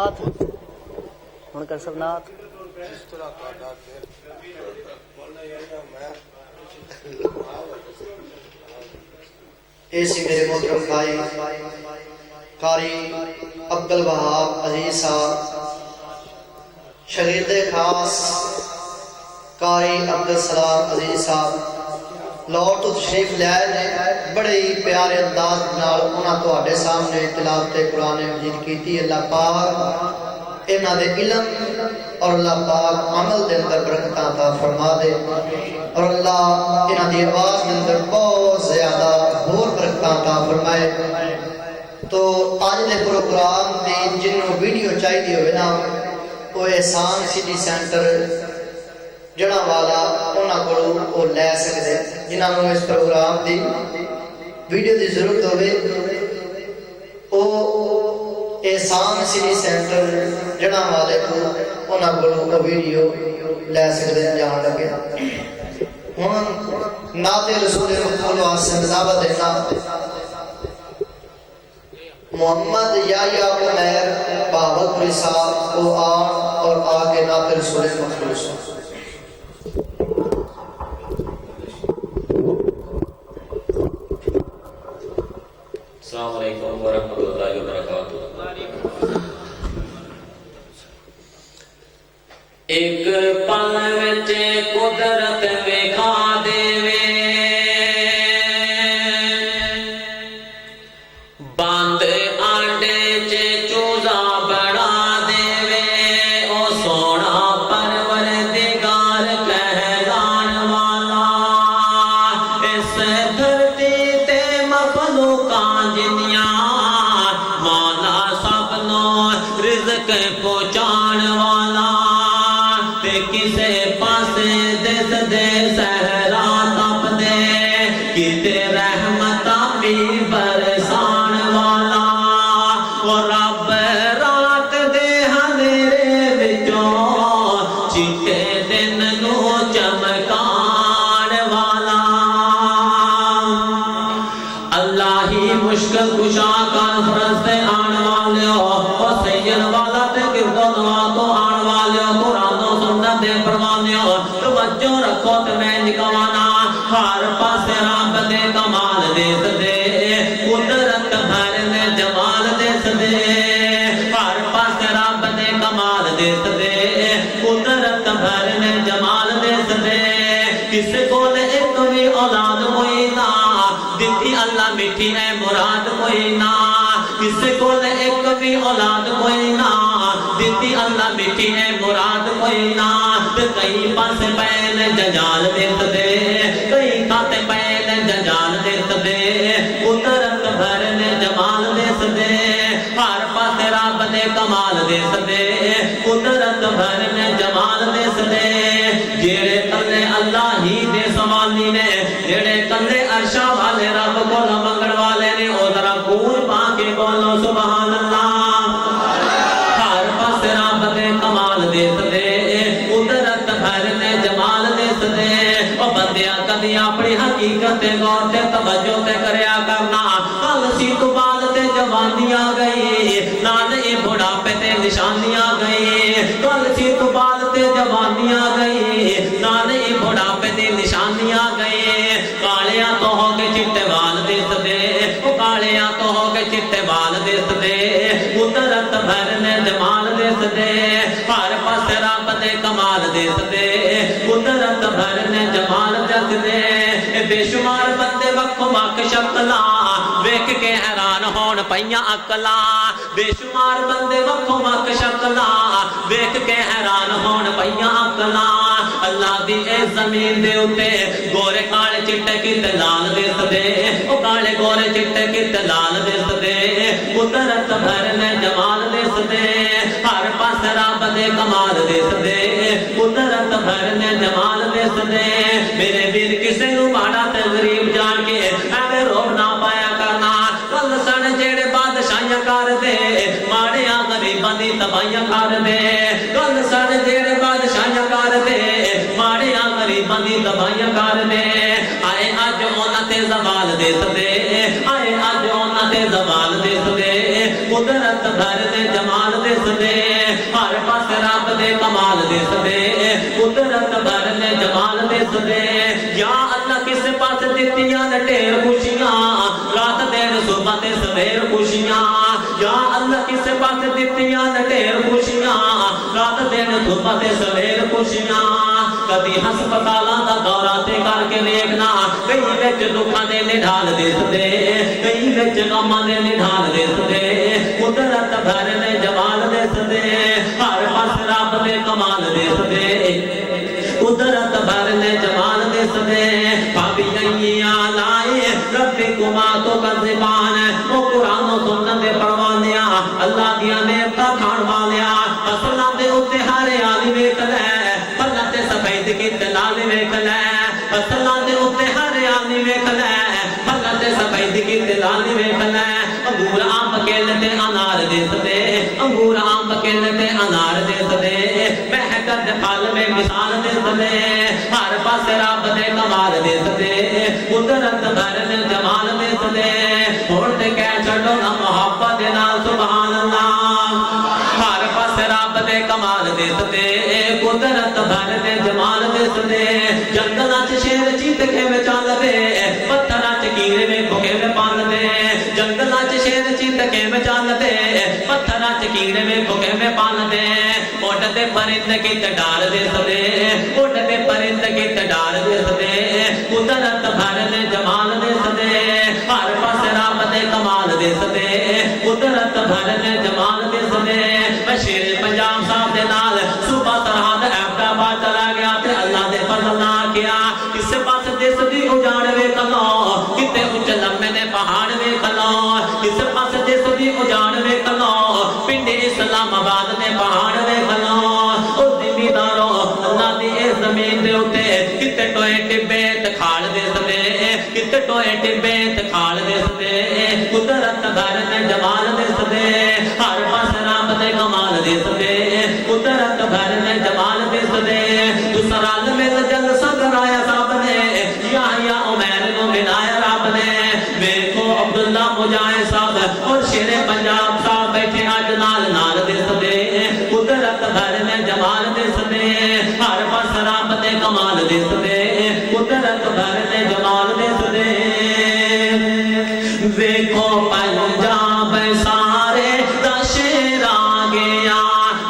نات ہن کر سب نات ایسی میرے محترم بھائی قاری عبد الوہاب عزیز صاحب، شاگرد خاص قاری عبد السلام عزیز صاحب لاہور تو تشریف لے آئے نے۔ بڑے ہی پیارے انداز نال انہاں تواڈے سامنے تلاوت قرآن مجید کیتی۔ اللہ پاک انہاں دے علم اور اللہ پاک عمل دے اندر برکتاں عطا فرما دے، اور اللہ انہاں دی آواز دے اندر بہت زیادہ ہور برکتاں عطا فرمائے۔ تو آج دے پروگرام دی جنوں ویڈیو چاہیے ہوئے نا، وہ احسان سٹی سینٹر جڑا والا انہاں کولوں او لے سکدے، جنہاں نوں اس پروگرام دی ویڈیو دی ضرورت ہوے او احسان سٹی سینٹر جڑا والے کو انہاں کولوں او ویڈیو لے سکدے جان لگے۔ ہن نعت رسول مقبول واسطے دعوت دینا محمد یا عمیر بہاولپوری صاحب کو آن اور آ کے نعت رسول مقبول سن۔ السلام علیکم ورحمۃ اللہ وبرکاتہ۔ ایک پل وچ قدرت وکھا دیوے، بند آنڈے چ چوزا بڑا دیوے، او سونا پروردگار کہلان والا، اس دھرتی تے مخلوقاں جنیاں مولا سب نو رزق پہنچان والا، تے کسے پاسے دس دے صحرا تپ دے، کتے رحمتاں بھی برسان والا، او رب رات دے اندھیرے وچوں چٹے دن نو چمکان والا، اللہ ہی مشکل کشا کانفرنس تے آن والیو، او سید والا تے گردو دعا تو آن والیو، قرآن و سنت دے پروانیو، توجہ رکھو تے میں نکوانا، ہر پاسے رب دے کمال دیس دے، قدرت بھر نے جمال دیس دے، ہر پاسے رب دے کمال دیس دے، قدرت بھر نے جمال دیس دے، کس کول ایک بھی اولاد کوئی نہ دتی اللہ میٹھی ہے مراد کوئی نہ، کس کول ایک بھی اولاد کوئی نہ دتی اللہ میٹھی ہے مراد کوئی نہ، کئی پاس پین ججال دیت دے، کئی کھاتے پین ججال دیت دے، قدرت بھر نے جمال دیس دے، ہر پاس رب نے کمال دیس دے، قدرت بھر نے جمال دیس دے، جیڑے کلے اللہ ہی دے سوالی نے، جیڑے کلے عرشا والے رب کو منگڑ والے نے، او ذرا گونج پا کے بولو سبحان اللہ، ہر پاس رب نے کمال دیس دے، قدرت بھر نے جمال دیس دے، او بندیاں کدی اپنی حقیقت غور تے توجہ تے کریا کرنا، کل سی تو بعد تے جوانی آ گئی، نال اے بڑھاپے تے نشانی آ گئی، کل سی تو بعد تے جوانی آ گئی، نال اے بڑھاپے تے نشانی آ گئی، کالیاں تو ہو کے چٹے وال دیس دے، او کالیاں تو ہو کے چٹے وال دیس دے، قدرت بھر نے جمال دیس دے، ہر پاس رب دے کمال دیس دے، قدرت بھر نے جمال دیس دے، بے شمار بندے وکھ وکھ شکلاں ویکھ کے حیران ہون پئیاں عقلاں، بے شمار بندے وکھ وکھ شکلاں ویکھ کے حیران ہون پئیاں عقلاں، اللہ دی اے زمین دے اُتے گورے کالے چٹے کتے لال دیس دے، او کالے گورے چٹے کتے لال دیس دے، قدرت بھر نے جمال دیس دے، ہر پاس رب دے کمال دیس دے، قدرت بھر نے جمال دیس دے، میرے ویر کسے نو ماڑا تے غریب جان کے ایویں روب نہ پایا کرنا، کل سن جیڑے بادشاہیاں کر دے، ماڑیاں غریباں دی تباہیاں کر دے، کل سن جیڑے بادشاہیاں کر دے، ماڑیاں غریباں دی تباہیاں کر دے، آئے اج انہاں تے زوال دیس دے، آئے اج انہاں تے زوال دیس دے، قدرت بھر دے جمال जमाल दिसदे हर पासे रब दे कमाल दिसदे कुदरत भर ने जमाल दिसदे या अल्लाह किस पास दित्तियां ने ढेर खुशियां रात दिन सुबह ते सवेर खुशियां या अल्लाह किस पास दित्तियां ने ढेर खुशियां रात दिन सुबह ते सवेर खुशियां कदी हस्पतालां दा दौरा ते करके देखना कई विच दुखां दे निढाल दिसदे कई विच गमां दे निढाल दिसदे कुदरत भर ने जमाल दिसदे हर पास रब दे कमाल दिसदे कुदरत भर ने जमाल दिसदे फाबिय्या लाए रब्बिकुमा तो कज़िबान ओ कुरान ओ सुन्नत दे परवानिया अल्लाह दियां नेमतां खाण वालिया फसलां दे उत्ते हरियाली वेख लै फलां ते सफेद कीते लाल वेख लै फसलां दे उत्ते हरियाली वेख लै फलां ते सफेद कीते लाल वेख लै अंगूर आम केले ते अनार दिसदे अंगूर आम केले ते अनार दिसदे महकत फल में मिसाल दिसदे हर पासे रब दे कमाल दिसदे कुदरत भर ने जमाल दिसदे हुण ते कह छड्डो ना मोहब्बत दे नाल सुभान अल्लाह हर पासे रब दे कमाल दिसदे कुदरत भर ने जमाल दिसदे जंगलां च शेर चीत किवें चलदे पत्थरां च कीड़े वेखो किवें पालदे जंगलां च शेर चीत किवें चलदे पत्थरां च कीड़े वेखो किवें पालदे उड़दे परिंदे किते डाल दिसदे उड़दे परिंदे किते डाल दिसदे कुदरत भर ने जमाल दिसदे हर पासे रब दे कमाल दिसदे कुदरत भर ने जमाल दिसदे शेर पंजाब साहब दे नाल सूबा सरहद अहमदाबाद चला गया ते अल्लाह दे फजल नाल किया किस पास दिसदी उजाड़ वेख लो किते उच्च लम्बे ने पहाड़ वेख लो किस पास दिसदी उजाड़ वेख लो पिंड इस्लामाबाद ने पहाड़ वेख लो ओ जिमीदारो अल्लाह दी इस जमीन दे उत्ते किते टोए टिब्बे ते खाल दिसदे किते टोए टिब्बे ते खाल दिसदे कुदरत भर ने जमाल दिसदे हर पास रब दे कमाल दिसदे कुदरत भर ने जमाल दिसदे दूसरा मिल जल सदराया साहब ने या उमैर को मिलाया रब ने देखो अब्दुल्ला मुजाहिद साहब और शेर पंजाब साहब बैठे अज नाल नाल दिसदे कुदरत भर ने जमाल दिसदे हर पास रब दे कमाल दिसदे कुदरत भर ने जमाल दिसदे देखो पंजाब सारे दा शेर आ गया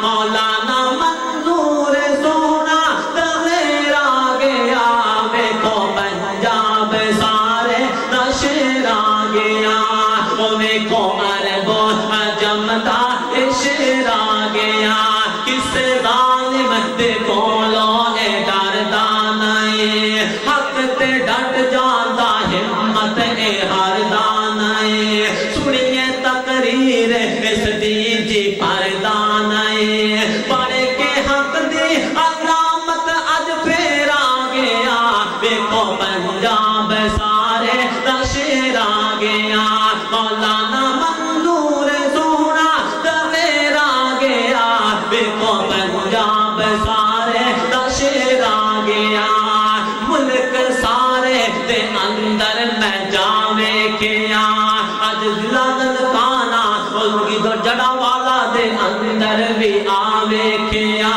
मौलाना मंजूर सोना दलेर आ गया देखो पंजाब सारे दा शेर आ गया ओ देखो अरबो अजम दा शेर आ गया किस जालिम दे कोलों ए डरदा नहीं हक ते डट जांदा हिम्मत ए हारदा नहीं सुनिए तकरीर इस दी जी परदा नहीं पढ़ के हक दी अलामत अज फेर आ गया देखो पंजाब सारे दा शेर आ गया मौलाना मंजूर सोना दलेर आ गया देखो पंजाब सारे दा शेर आ गया मुल्क सारे दे अंदर मैं जावे किया अज जिला ननकाना उनकी तो जड़ा वाला दे अंदर भी आवे किया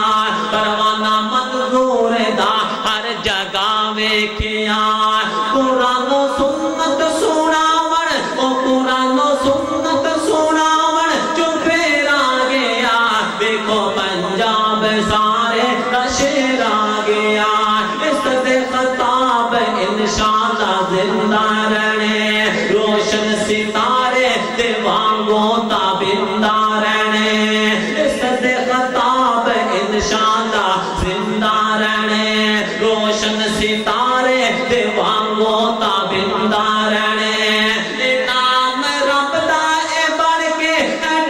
परवाना मंजूर दा हर जगह वेखिया कुरान सुन्नत सुनावण ओ कुरान सुन्नत सुनावण जो फेर आ गया देखो पंजाब सारे दा शेर आ गया इस दे खताब इंशाअल्लाह जिंदा रहने रोशन सितारे दे वांगो ताबिंदा रहने इस दे खताब इंशाअल्लाह जिंदा रहने रोशन सितारे दे वांगो ताबिंदा रहने नाम रब दा ए बन के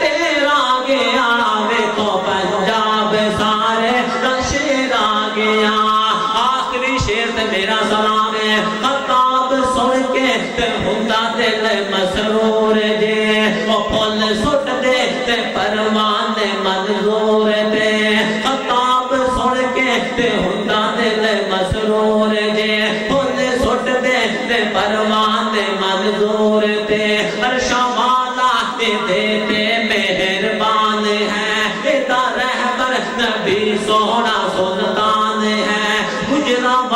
ढेरा गया देखो पंजाब सारे दा शेर आ गया आखिरी शेर ते मेरा सलाम है खताब सुन के ते हुंदा दिल मसरूर जे ओ फुल सुट दे ते परवाने मंजूर दे खताब सुन के ते हुंदा दिल मसरूर जे फुल सुट दे ते परवाने मंजूर दे अरशा वाला ते मेहरबान جناب